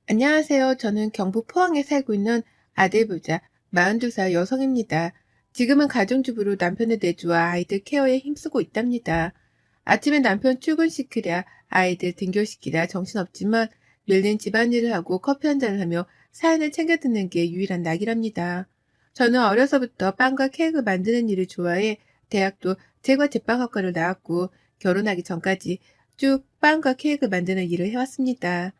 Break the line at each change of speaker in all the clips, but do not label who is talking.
안녕하세요. 저는 경북 포항에 살고 있는 아들 부자 42살 여성입니다. 지금은 가정주부로 남편의 내조와 아이들 케어에 힘쓰고 있답니다. 아침에 남편 출근시키랴 아이들 등교시키랴 정신없지만 밀린 집안일을 하고 커피 한 잔을 하며 사연을 챙겨 듣는 게 유일한 낙이랍니다. 저는 어려서부터 빵과 케이크 만드는 일을 좋아해 대학도 제과제빵학과를 나왔고 결혼하기 전까지 쭉 빵과 케이크 만드는 일을 해왔습니다.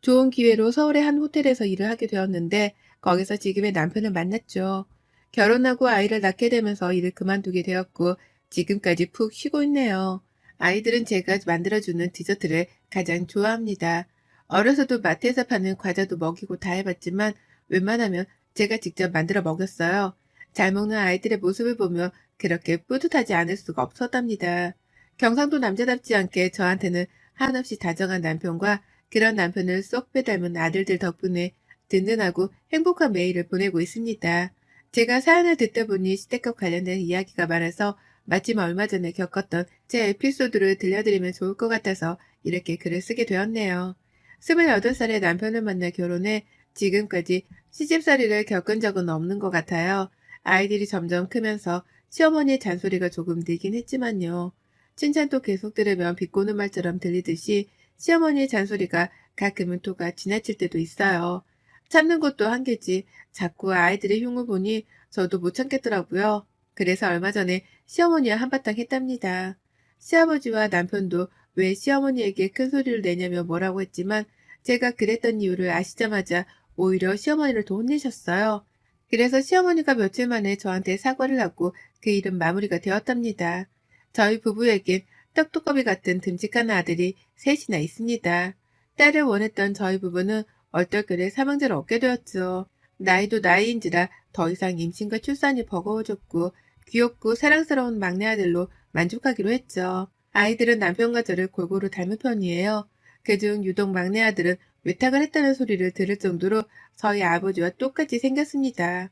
좋은 기회로 서울의 한 호텔에서 일을 하게 되었는데 거기서 지금의 남편을 만났죠. 결혼하고 아이를 낳게 되면서 일을 그만두게 되었고 지금까지 푹 쉬고 있네요. 아이들은 제가 만들어주는 디저트를 가장 좋아합니다. 어려서도 마트에서 파는 과자도 먹이고 다 해봤지만 웬만하면 제가 직접 만들어 먹였어요. 잘 먹는 아이들의 모습을 보며 그렇게 뿌듯하지 않을 수가 없었답니다. 경상도 남자답지 않게 저한테는 한없이 다정한 남편과 그런 남편을 쏙 빼닮은 아들들 덕분에 든든하고 행복한 매일을 보내고 있습니다. 제가 사연을 듣다 보니 시댁과 관련된 이야기가 많아서 마침 얼마 전에 겪었던 제 에피소드를 들려드리면 좋을 것 같아서 이렇게 글을 쓰게 되었네요. 28살에 남편을 만나 결혼해 지금까지 시집살이를 겪은 적은 없는 것 같아요. 아이들이 점점 크면서 시어머니의 잔소리가 조금 늘긴 했지만요. 칭찬도 계속 들으면 비꼬는 말처럼 들리듯이 시어머니의 잔소리가 가끔은 토가 지나칠 때도 있어요. 참는 것도 한계지 자꾸 아이들의 흉을 보니 저도 못 참겠더라고요. 그래서 얼마 전에 시어머니와 한바탕 했답니다. 시아버지와 남편도 왜 시어머니에게 큰 소리를 내냐며 뭐라고 했지만 제가 그랬던 이유를 아시자마자 오히려 시어머니를 더 혼내셨어요. 그래서 시어머니가 며칠 만에 저한테 사과를 하고 그 일은 마무리가 되었답니다. 저희 부부에겐 떡두꺼비 같은 듬직한 아들이 셋이나 있습니다. 딸을 원했던 저희 부부는 얼떨결에 삼형제를 얻게 되었죠. 나이도 나이인지라 더 이상 임신과 출산이 버거워졌고 귀엽고 사랑스러운 막내 아들로 만족하기로 했죠. 아이들은 남편과 저를 골고루 닮은 편이에요. 그중 유독 막내 아들은 외탁을 했다는 소리를 들을 정도로 저희 아버지와 똑같이 생겼습니다.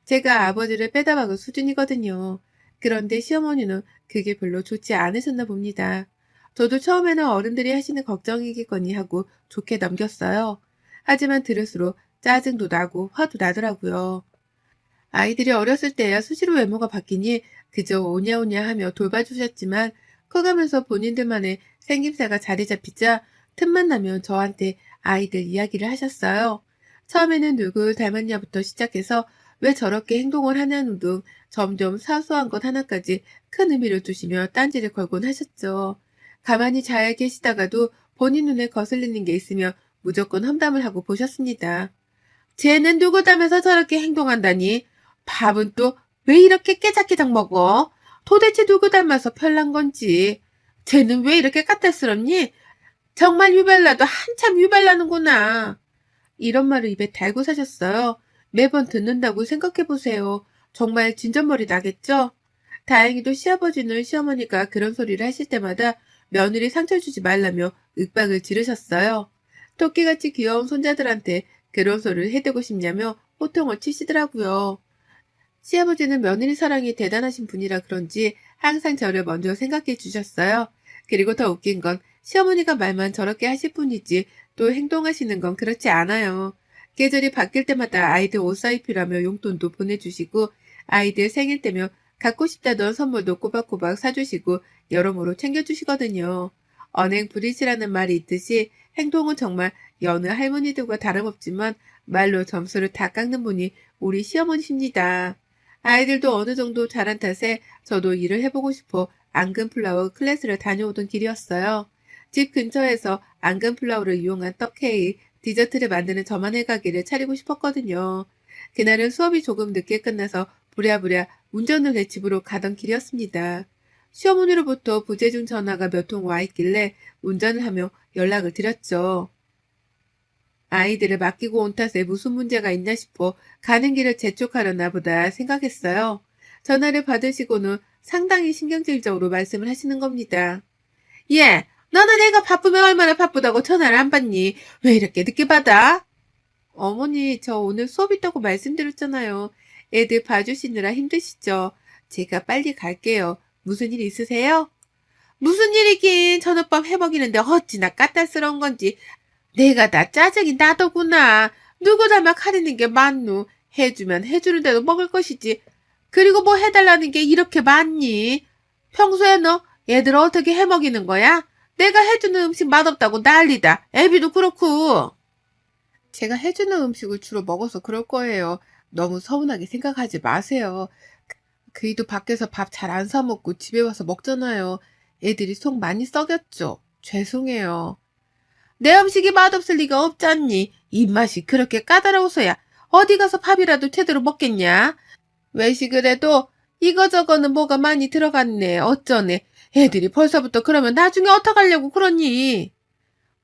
제가 아버지를 빼다 박을 수준이거든요. 그런데 시어머니는 그게 별로 좋지 않으셨나 봅니다. 저도 처음에는 어른들이 하시는 걱정이겠거니 하고 좋게 넘겼어요. 하지만 들을수록 짜증도 나고 화도 나더라고요. 아이들이 어렸을 때야 수시로 외모가 바뀌니 그저 오냐오냐 하며 돌봐주셨지만 커가면서 본인들만의 생김새가 자리 잡히자 틈만 나면 저한테 아이들 이야기를 하셨어요. 처음에는 누굴 닮았냐부터 시작해서 왜 저렇게 행동을 하냐는 등 점점 사소한 것 하나까지 큰 의미를 두시며 딴지를 걸곤 하셨죠. 가만히 잘 계시다가도 본인 눈에 거슬리는 게 있으면 무조건 험담을 하고 보셨습니다. 쟤는 누구 닮아서 저렇게 행동한다니? 밥은 또 왜 이렇게 깨작깨작 먹어? 도대체 누구 닮아서 편난 건지. 쟤는 왜 이렇게 까탈스럽니? 정말 유별나도 한참 유별나는구나. 이런 말을 입에 달고 사셨어요. 매번 듣는다고 생각해보세요. 정말 진전머리 나겠죠? 다행히도 시아버지는 시어머니가 그런 소리를 하실 때마다 며느리 상처 주지 말라며 윽박을 지르셨어요. 토끼같이 귀여운 손자들한테 그런 소리를 해대고 싶냐며 호통을 치시더라고요. 시아버지는 며느리 사랑이 대단하신 분이라 그런지 항상 저를 먼저 생각해 주셨어요. 그리고 더 웃긴 건 시어머니가 말만 저렇게 하실 뿐이지 또 행동하시는 건 그렇지 않아요. 계절이 바뀔 때마다 아이들 옷 사입히라며 용돈도 보내주시고 아이들 생일 때며 갖고 싶다던 선물도 꼬박꼬박 사주시고 여러모로 챙겨주시거든요. 언행불이시라는 말이 있듯이 행동은 정말 여느 할머니들과 다름없지만 말로 점수를 다 깎는 분이 우리 시어머니십니다. 아이들도 어느 정도 자란 탓에 저도 일을 해보고 싶어 앙금플라워 클래스를 다녀오던 길이었어요. 집 근처에서 앙금플라워를 이용한 떡케이크, 디저트를 만드는 저만의 가게를 차리고 싶었거든요. 그날은 수업이 조금 늦게 끝나서 부랴부랴 운전을 해 집으로 가던 길이었습니다. 시어머니로부터 부재중 전화가 몇 통 와 있길래 운전을 하며 연락을 드렸죠. 아이들을 맡기고 온 탓에 무슨 문제가 있나 싶어 가는 길을 재촉하려나 보다 생각했어요. 전화를 받으시고는 상당히 신경질적으로 말씀을 하시는 겁니다. 예, 너는 애가 바쁘면 얼마나 바쁘다고 전화를 안 받니? 왜 이렇게 늦게 받아? 어머니, 저 오늘 수업 있다고 말씀드렸잖아요. 애들 봐주시느라 힘드시죠? 제가 빨리 갈게요. 무슨 일 있으세요? 무슨 일이긴 저녁밥 해먹이는데 어찌나 까탈스러운 건지 내가 다 짜증이 나더구나. 누구 닮아 가리는 게 많노. 해주면 해주는 대로 먹을 것이지. 그리고 뭐 해달라는 게 이렇게 많니? 평소에 너 애들 어떻게 해먹이는 거야? 내가 해주는 음식 맛없다고 난리다. 애비도 그렇고. 제가 해주는 음식을 주로 먹어서 그럴 거예요. 너무 서운하게 생각하지 마세요. 그이도 밖에서 밥 잘 안 사 먹고 집에 와서 먹잖아요. 애들이 속 많이 썩였죠. 죄송해요. 내 음식이 맛없을 리가 없잖니. 입맛이 그렇게 까다로워서야 어디 가서 밥이라도 제대로 먹겠냐? 외식을 해도 이거저거는 뭐가 많이 들어갔네. 어쩌네. 애들이 벌써부터 그러면 나중에 어떡하려고 그러니?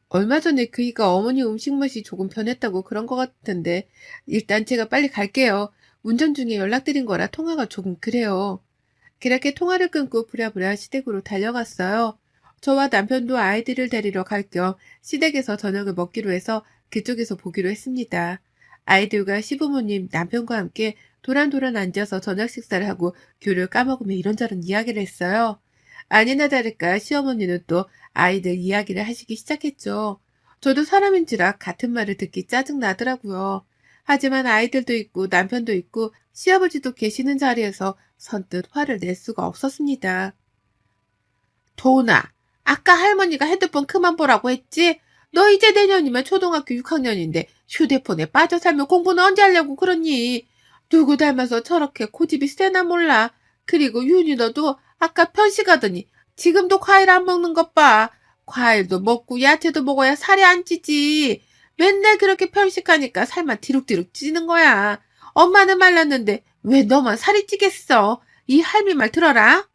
얼마 전에 그이가 어머니 음식 맛이 조금 변했다고 그런 것 같은데 일단 제가 빨리 갈게요. 운전 중에 연락드린 거라 통화가 조금 그래요. 그렇게 통화를 끊고 부랴부랴 시댁으로 달려갔어요. 저와 남편도 아이들을 데리러 갈 겸 시댁에서 저녁을 먹기로 해서 그쪽에서 보기로 했습니다. 아이들과 시부모님, 남편과 함께 도란도란 앉아서 저녁 식사를 하고 귤을 까먹으며 이런저런 이야기를 했어요. 아니나 다를까 시어머니는 또 아이들 이야기를 하시기 시작했죠. 저도 사람인지라 같은 말을 듣기 짜증나더라고요. 하지만 아이들도 있고 남편도 있고 시아버지도 계시는 자리에서 선뜻 화를 낼 수가 없었습니다. 도훈아, 아까 할머니가 핸드폰 그만 보라고 했지? 너 이제 내년이면 초등학교 6학년인데 휴대폰에 빠져 살면 공부는 언제 하려고 그러니? 누구 닮아서 저렇게 고집이 세나 몰라. 그리고 윤희 너도 아까 편식하더니 지금도 과일 안 먹는 것 봐. 과일도 먹고 야채도 먹어야 살이 안 찌지. 맨날 그렇게 편식하니까 살만 디룩디룩 찌는 거야. 엄마는 말랐는데 왜 너만 살이 찌겠어? 이 할미 말 들어라.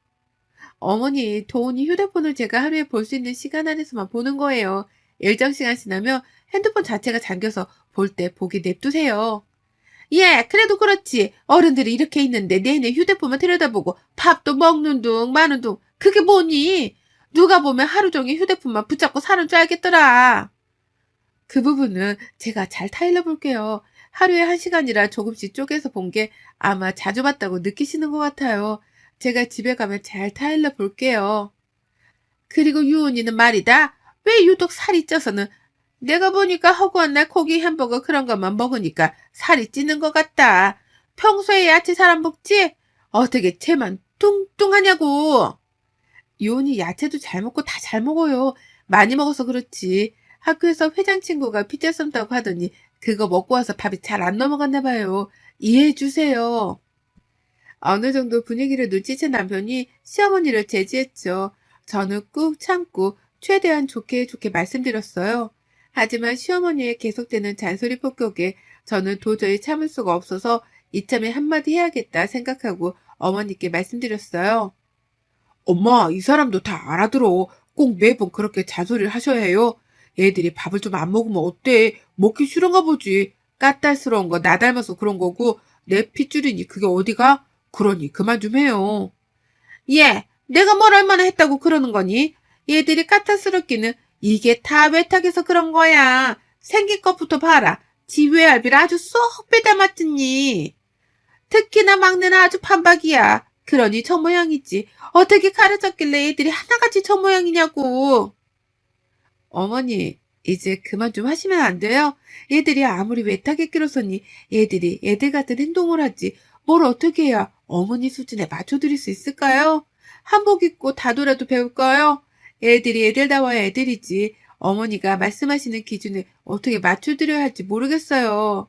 어머니, 도훈이 휴대폰을 제가 하루에 볼 수 있는 시간 안에서만 보는 거예요. 일정 시간 지나면 핸드폰 자체가 잠겨서 볼 때 보기 냅두세요. 예, 그래도 그렇지. 어른들이 이렇게 있는데 내내 휴대폰만 들여다보고 밥도 먹는 둥 마는 둥 그게 뭐니? 누가 보면 하루 종일 휴대폰만 붙잡고 사는 줄 알겠더라. 그 부분은 제가 잘 타일러 볼게요. 하루에 1시간이라 조금씩 쪼개서 본 게 아마 자주 봤다고 느끼시는 것 같아요. 제가 집에 가면 잘 타일러 볼게요. 그리고 유은이는 말이다. 왜 유독 살이 쪄서는 내가 보니까 허구한 날 고기 햄버거 그런 것만 먹으니까 살이 찌는 것 같다. 평소에 야채 잘 안 먹지? 어떻게 쟤만 뚱뚱하냐고. 유은이 야채도 잘 먹고 다 잘 먹어요. 많이 먹어서 그렇지. 학교에서 회장 친구가 피자 쏜다고 하더니 그거 먹고 와서 밥이 잘 안 넘어갔나 봐요. 이해해 주세요. 어느 정도 분위기를 눈치챈 남편이 시어머니를 제지했죠. 저는 꾹 참고 최대한 좋게 좋게 말씀드렸어요. 하지만 시어머니의 계속되는 잔소리 폭격에 저는 도저히 참을 수가 없어서 이참에 한마디 해야겠다 생각하고 어머니께 말씀드렸어요. 엄마, 이 사람도 다 알아들어. 꼭 매번 그렇게 잔소리를 하셔야 해요. 애들이 밥을 좀 안 먹으면 어때? 먹기 싫은가 보지. 까탈스러운 거 나 닮아서 그런 거고 내 핏줄이니 그게 어디가? 그러니 그만 좀 해요. 예, 내가 뭘 얼마나 했다고 그러는 거니? 얘들이 까탈스럽기는 이게 다 외탁에서 그런 거야. 생긴 것부터 봐라. 지 외알비를 아주 쏙 빼닮았더니. 특히나 막내는 아주 판박이야. 그러니 저 모양이지. 어떻게 가르쳤길래 애들이 하나같이 저 모양이냐고. 어머니, 이제 그만 좀 하시면 안 돼요? 애들이 아무리 외탁에 끼로서니 애들이 애들 같은 행동을 하지. 뭘 어떻게 해야 어머니 수준에 맞춰드릴 수 있을까요? 한복 입고 다도라도 배울까요? 애들이 애들다워야 애들이지. 어머니가 말씀하시는 기준에 어떻게 맞춰드려야 할지 모르겠어요.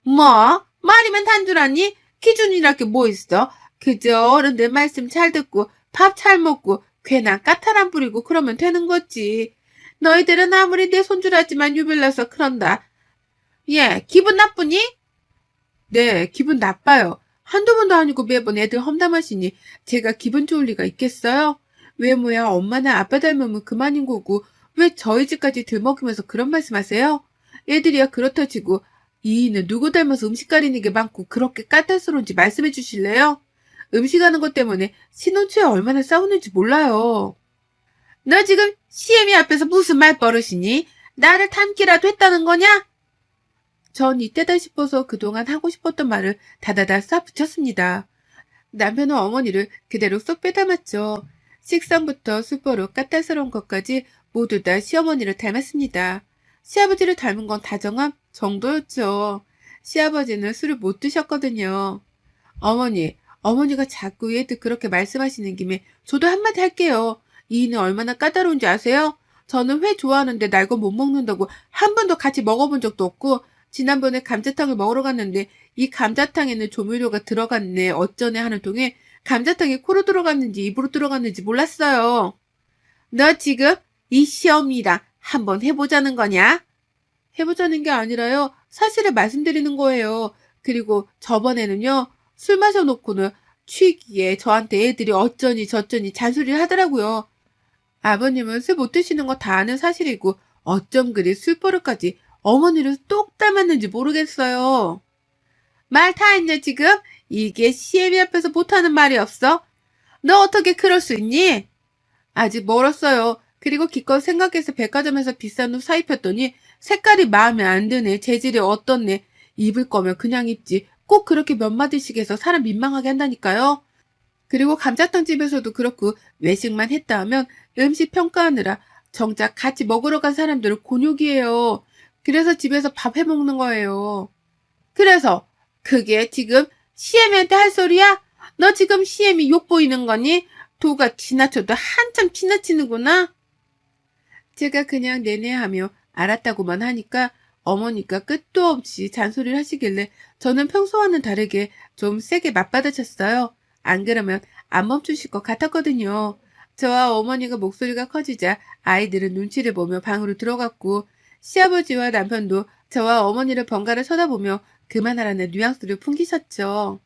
뭐? 말이면 단줄 아니? 기준이랄 게 뭐 있어? 그저 어른들 말씀 잘 듣고 밥 잘 먹고 괜한 까탈 안 부리고 그러면 되는 거지. 너희들은 아무리 내 손주라지만 유별나서 그런다. 예, 기분 나쁘니? 네, 기분 나빠요. 한두 번도 아니고 매번 애들 험담하시니 제가 기분 좋을 리가 있겠어요? 외모야 엄마나 아빠 닮으면 그만인 거고 왜 저희 집까지 들먹이면서 그런 말씀하세요? 애들이야 그렇다 치고 이이는 누구 닮아서 음식 가리는 게 많고 그렇게 까탈스러운지 말씀해 주실래요? 음식하는 것 때문에 신혼초에 얼마나 싸우는지 몰라요. 너 지금 시애미 앞에서 무슨 말버릇이니? 나를 닮기라도 했다는 거냐? 전 이때다 싶어서 그동안 하고 싶었던 말을 다다다 싹 붙였습니다. 남편은 어머니를 그대로 쏙 빼닮았죠. 식성부터 술버릇 까탈스러운 것까지 모두 다 시어머니를 닮았습니다. 시아버지를 닮은 건 다정함 정도였죠. 시아버지는 술을 못 드셨거든요. 어머니가 자꾸 얘들 그렇게 말씀하시는 김에 저도 한마디 할게요. 이인은 얼마나 까다로운지 아세요? 저는 회 좋아하는데 날거 못 먹는다고 한 번도 같이 먹어본 적도 없고 지난번에 감자탕을 먹으러 갔는데 이 감자탕에는 조미료가 들어갔네 어쩌네 하는 통에 감자탕이 코로 들어갔는지 입으로 들어갔는지 몰랐어요. 너 지금 이 시험이랑 한번 해보자는 거냐? 해보자는 게 아니라요. 사실을 말씀드리는 거예요. 그리고 저번에는요. 술 마셔놓고는 취기에 저한테 애들이 어쩌니 저쩌니 잔소리를 하더라고요. 아버님은 술 못 드시는 거 다 아는 사실이고 어쩜 그리 술버릇까지 어머니를 똑 닮았는지 모르겠어요. 말 다 했냐 지금? 이게 시애미 앞에서 못하는 말이 없어? 너 어떻게 그럴 수 있니? 아직 멀었어요. 그리고 기껏 생각해서 백화점에서 비싼 옷 사입혔더니 색깔이 마음에 안 드네. 재질이 어떻네. 입을 거면 그냥 입지. 꼭 그렇게 몇 마디씩 해서 사람 민망하게 한다니까요. 그리고 감자탕 집에서도 그렇고 외식만 했다 하면 음식 평가하느라 정작 같이 먹으러 간 사람들은 곤욕이에요. 그래서 집에서 밥 해먹는 거예요. 그래서 그게 지금 시애미한테 할 소리야? 너 지금 시애미 욕 보이는 거니? 도가 지나쳐도 한참 지나치는구나. 제가 그냥 내내하며 알았다고만 하니까 어머니가 끝도 없이 잔소리를 하시길래 저는 평소와는 다르게 좀 세게 맞받아쳤어요. 안 그러면 안 멈추실 것 같았거든요. 저와 어머니가 목소리가 커지자 아이들은 눈치를 보며 방으로 들어갔고 시아버지와 남편도 저와 어머니를 번갈아 쳐다보며 그만하라는 뉘앙스를 풍기셨죠.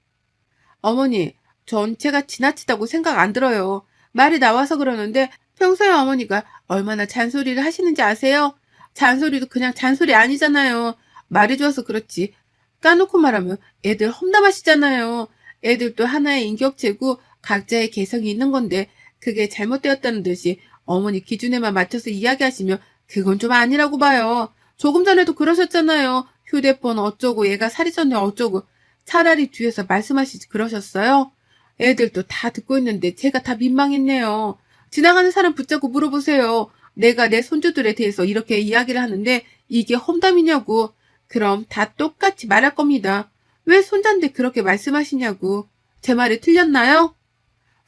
어머니, 전체가 지나치다고 생각 안 들어요. 말이 나와서 그러는데 평소에 어머니가 얼마나 잔소리를 하시는지 아세요? 잔소리도 그냥 잔소리 아니잖아요. 말이 좋아서 그렇지. 까놓고 말하면 애들 험담하시잖아요. 애들도 하나의 인격체고 각자의 개성이 있는 건데 그게 잘못되었다는 듯이 어머니 기준에만 맞춰서 이야기하시면 그건 좀 아니라고 봐요. 조금 전에도 그러셨잖아요. 휴대폰 어쩌고 얘가 살이 쪘네 어쩌고. 차라리 뒤에서 말씀하시지 그러셨어요? 애들도 다 듣고 있는데 제가 다 민망했네요. 지나가는 사람 붙잡고 물어보세요. 내가 내 손주들에 대해서 이렇게 이야기를 하는데 이게 험담이냐고. 그럼 다 똑같이 말할 겁니다. 왜 손자인데 그렇게 말씀하시냐고. 제 말이 틀렸나요?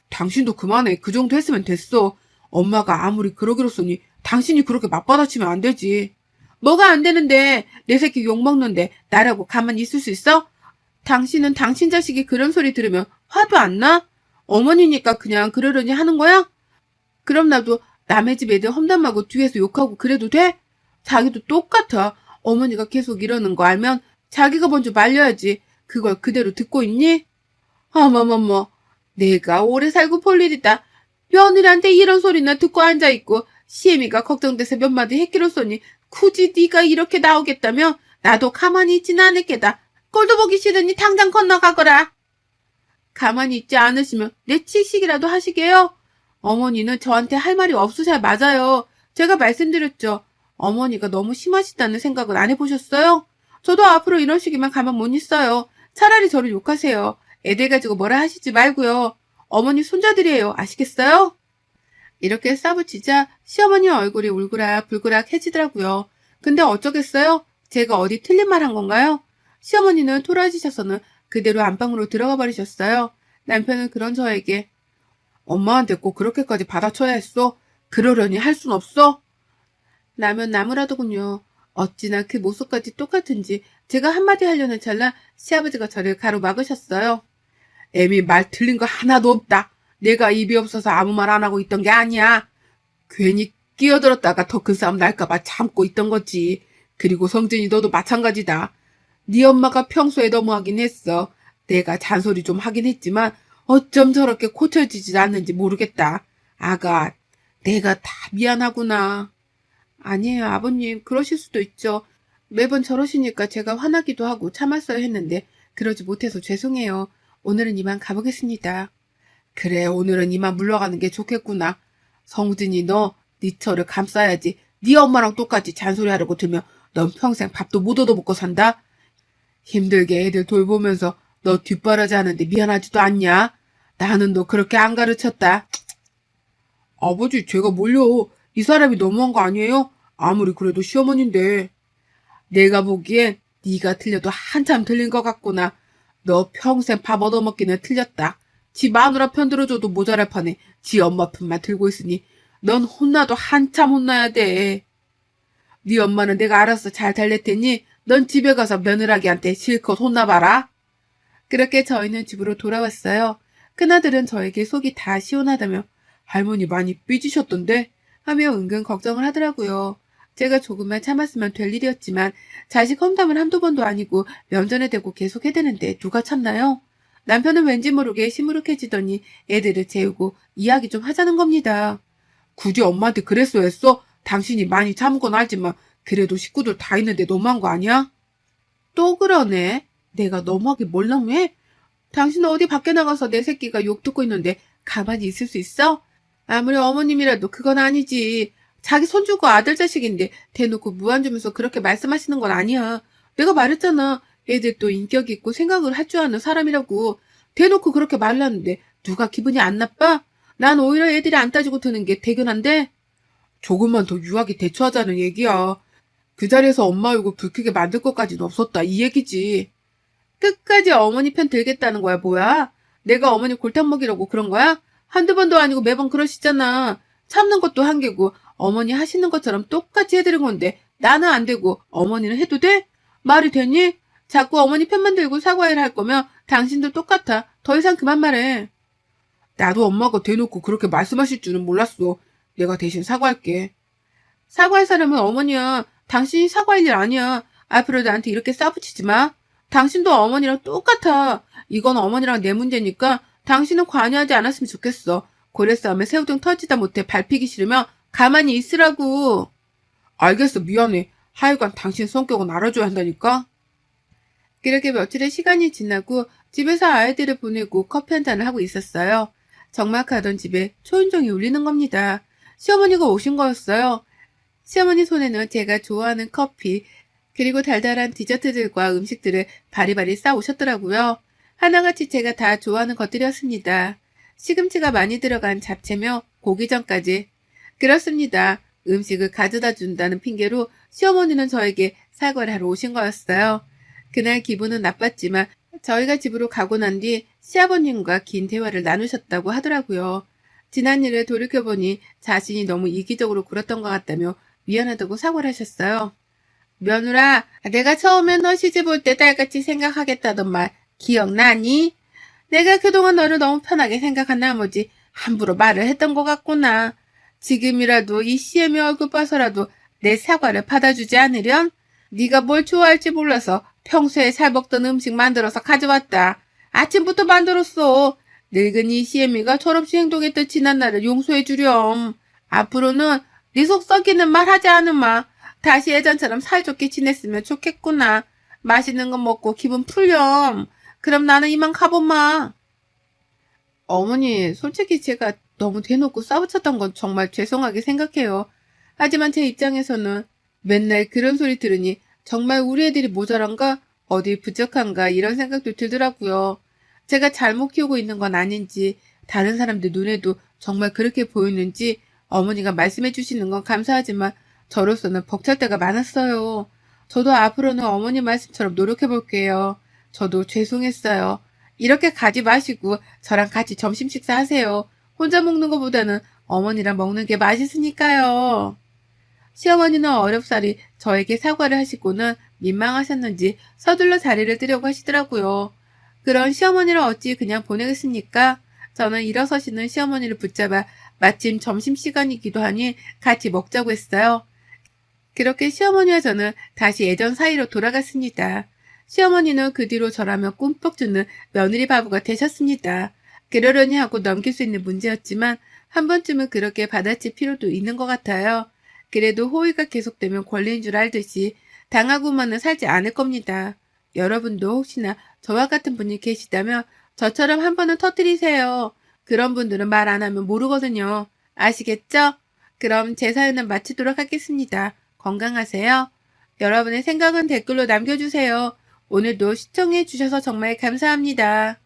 당신도 그만해. 그 정도 했으면 됐어. 엄마가 아무리 그러기로 쓰니 당신이 그렇게 맞받아치면 안 되지. 뭐가 안 되는데 내 새끼 욕먹는데 나라고 가만히 있을 수 있어? 당신은 당신 자식이 그런 소리 들으면 화도 안 나? 어머니니까 그냥 그러려니 하는 거야? 그럼 나도 남의 집 애들 험담하고 뒤에서 욕하고 그래도 돼? 자기도 똑같아. 어머니가 계속 이러는 거 알면 자기가 먼저 말려야지. 그걸 그대로 듣고 있니? 어머머머, 내가 오래 살고 볼 일이다. 며느리한테 이런 소리나 듣고 앉아있고 시애미가 걱정돼서 몇 마디 했기로써니 굳이 네가 이렇게 나오겠다며 나도 가만히 있지는 않을 게다. 꼴도 보기 싫으니 당장 건너가거라. 가만히 있지 않으시면 내 칙식이라도 하시게요. 어머니는 저한테 할 말이 없으셔야 맞아요. 제가 말씀드렸죠. 어머니가 너무 심하시다는 생각은 안 해보셨어요? 저도 앞으로 이런 식이면 가만 못 있어요. 차라리 저를 욕하세요. 애들 가지고 뭐라 하시지 말고요. 어머니 손자들이에요. 아시겠어요? 이렇게 싸붙이자 시어머니 얼굴이 울그락불그락 해지더라고요. 근데 어쩌겠어요? 제가 어디 틀린 말 한 건가요? 시어머니는 토라지셔서는 그대로 안방으로 들어가 버리셨어요. 남편은 그런 저에게 엄마한테 꼭 그렇게까지 받아쳐야 했어? 그러려니 할 순 없어? 라면 나무라더군요. 어찌나 그 모습까지 똑같은지 제가 한마디 하려는 찰나 시아버지가 저를 가로막으셨어요. 애미 말 틀린 거 하나도 없다. 내가 입이 없어서 아무 말 안 하고 있던 게 아니야. 괜히 끼어들었다가 더 큰 싸움 날까봐 참고 있던 거지. 그리고 성진이 너도 마찬가지다. 네 엄마가 평소에 너무하긴 했어. 내가 잔소리 좀 하긴 했지만 어쩜 저렇게 고쳐지지 않는지 모르겠다. 아가, 내가 다 미안하구나. 아니에요, 아버님. 그러실 수도 있죠. 매번 저러시니까 제가 화나기도 하고 참았어야 했는데 그러지 못해서 죄송해요. 오늘은 이만 가보겠습니다. 그래, 오늘은 이만 물러가는 게 좋겠구나. 성진이 너, 네 처를 감싸야지. 네 엄마랑 똑같이 잔소리하려고 들면 넌 평생 밥도 못 얻어먹고 산다. 힘들게 애들 돌보면서 너 뒷바라지 하는데 미안하지도 않냐? 나는 너 그렇게 안 가르쳤다. 아버지, 제가 뭘요? 이 사람이 너무한 거 아니에요?
아무리 그래도 시어머니인데. 내가 보기엔 네가 틀려도 한참 틀린 것 같구나. 너 평생 밥 얻어먹기는 틀렸다. 지 마누라 편들어줘도 모자랄 판에 지 엄마 편만 들고 있으니 넌 혼나도 한참 혼나야 돼. 네 엄마는 내가 알아서 잘 달랠 테니 넌 집에 가서 며느라기한테 실컷 혼나봐라.
그렇게 저희는 집으로 돌아왔어요. 큰아들은 저에게 속이 다 시원하다며
할머니 많이 삐지셨던데?
하며 은근 걱정을 하더라고요. 제가 조금만 참았으면 될 일이었지만 자식 험담을 한두 번도 아니고 면전에 대고 계속 해대는데 누가 참나요? 남편은 왠지 모르게 시무룩해지더니 애들을 재우고 이야기 좀 하자는 겁니다.
굳이 엄마한테 그랬어 했어? 당신이 많이 참은 건 알지만 그래도 식구들 다 있는데 너무한 거 아니야?
또 그러네. 내가 너무하게 몰랑해? 당신은 어디 밖에 나가서 내 새끼가 욕 듣고 있는데 가만히 있을 수 있어? 아무리 어머님이라도 그건 아니지. 자기 손주고 아들 자식인데 대놓고 무안 주면서 그렇게 말씀하시는 건 아니야. 내가 말했잖아. 애들도 인격 있고 생각을 할 줄 아는 사람이라고. 대놓고 그렇게 말하는데 누가 기분이 안 나빠? 난 오히려 애들이 안 따지고 드는 게 대견한데?
조금만 더 유하게 대처하자는 얘기야. 그 자리에서 엄마 얼굴 붉히게 만들 것까지는 없었다 이 얘기지.
끝까지 어머니 편 들겠다는 거야, 뭐야? 내가 어머니 골탕 먹이려고 그런 거야? 한두 번도 아니고 매번 그러시잖아. 참는 것도 한계고 어머니 하시는 것처럼 똑같이 해드린 건데 나는 안 되고 어머니는 해도 돼? 말이 되니? 자꾸 어머니 편만 들고 사과해라 할 거면 당신도 똑같아. 더 이상 그만 말해.
나도 엄마가 대놓고 그렇게 말씀하실 줄은 몰랐어. 내가 대신 사과할게.
사과할 사람은 어머니야. 당신이 사과할 일 아니야. 앞으로 나한테 이렇게 싸붙이지 마. 당신도 어머니랑 똑같아. 이건 어머니랑 내 문제니까 당신은 관여하지 않았으면 좋겠어. 고래 싸움에 새우등 터지다 못해 밟히기 싫으면 가만히 있으라고.
알겠어, 미안해. 하여간 당신 성격은 알아줘야 한다니까.
그렇게 며칠의 시간이 지나고 집에서 아이들을 보내고 커피 한 잔을 하고 있었어요. 적막하던 집에 초인종이 울리는 겁니다. 시어머니가 오신 거였어요. 시어머니 손에는 제가 좋아하는 커피, 그리고 달달한 디저트들과 음식들을 바리바리 싸오셨더라고요. 하나같이 제가 다 좋아하는 것들이었습니다. 시금치가 많이 들어간 잡채며 고기전까지. 그렇습니다. 음식을 가져다 준다는 핑계로 시어머니는 저에게 사과를 하러 오신 거였어요. 그날 기분은 나빴지만 저희가 집으로 가고 난 뒤 시아버님과 긴 대화를 나누셨다고 하더라고요. 지난 일을 돌이켜보니 자신이 너무 이기적으로 굴었던 것 같다며 미안하다고 사과를 하셨어요. 며느라, 내가 처음에 너 시집 올 때 딸같이 생각하겠다던 말 기억나니? 내가 그동안 너를 너무 편하게 생각한 나머지 함부로 말을 했던 것 같구나. 지금이라도 이 시엠의 얼굴 봐서라도 내 사과를 받아주지 않으련? 네가 뭘 좋아할지 몰라서 평소에 잘 먹던 음식 만들어서 가져왔다. 아침부터 만들었어. 늙은 이 시엠이가 철없이 행동했던 지난 날을 용서해 주렴. 앞으로는 네 속 썩이는 말 하지 않으마. 다시 예전처럼 사이좋게 지냈으면 좋겠구나. 맛있는 거 먹고 기분 풀렴. 그럼 나는 이만 가보마. 어머니, 솔직히 제가 너무 대놓고 싸우쳤던 건 정말 죄송하게 생각해요. 하지만 제 입장에서는 맨날 그런 소리 들으니 정말 우리 애들이 모자란가? 어디 부족한가? 이런 생각도 들더라고요. 제가 잘못 키우고 있는 건 아닌지, 다른 사람들 눈에도 정말 그렇게 보이는지 어머니가 말씀해 주시는 건 감사하지만 저로서는 벅찰 때가 많았어요. 저도 앞으로는 어머니 말씀처럼 노력해 볼게요. 저도 죄송했어요. 이렇게 가지 마시고 저랑 같이 점심 식사하세요. 혼자 먹는 것보다는 어머니랑 먹는 게 맛있으니까요. 시어머니는 어렵사리 저에게 사과를 하시고는 민망하셨는지 서둘러 자리를 뜨려고 하시더라고요. 그런 시어머니를 어찌 그냥 보내겠습니까? 저는 일어서시는 시어머니를 붙잡아 마침 점심시간이기도 하니 같이 먹자고 했어요. 그렇게 시어머니와 저는 다시 예전 사이로 돌아갔습니다. 시어머니는 그 뒤로 저라면 꿈뻑 주는 며느리 바보가 되셨습니다. 그러려니 하고 넘길 수 있는 문제였지만 한 번쯤은 그렇게 받아칠 필요도 있는 것 같아요. 그래도 호의가 계속되면 권리인 줄 알듯이 당하고만은 살지 않을 겁니다. 여러분도 혹시나 저와 같은 분이 계시다면 저처럼 한 번은 터뜨리세요. 그런 분들은 말 안 하면 모르거든요. 아시겠죠? 그럼 제 사연은 마치도록 하겠습니다. 건강하세요. 여러분의 생각은 댓글로 남겨주세요. 오늘도 시청해 주셔서 정말 감사합니다.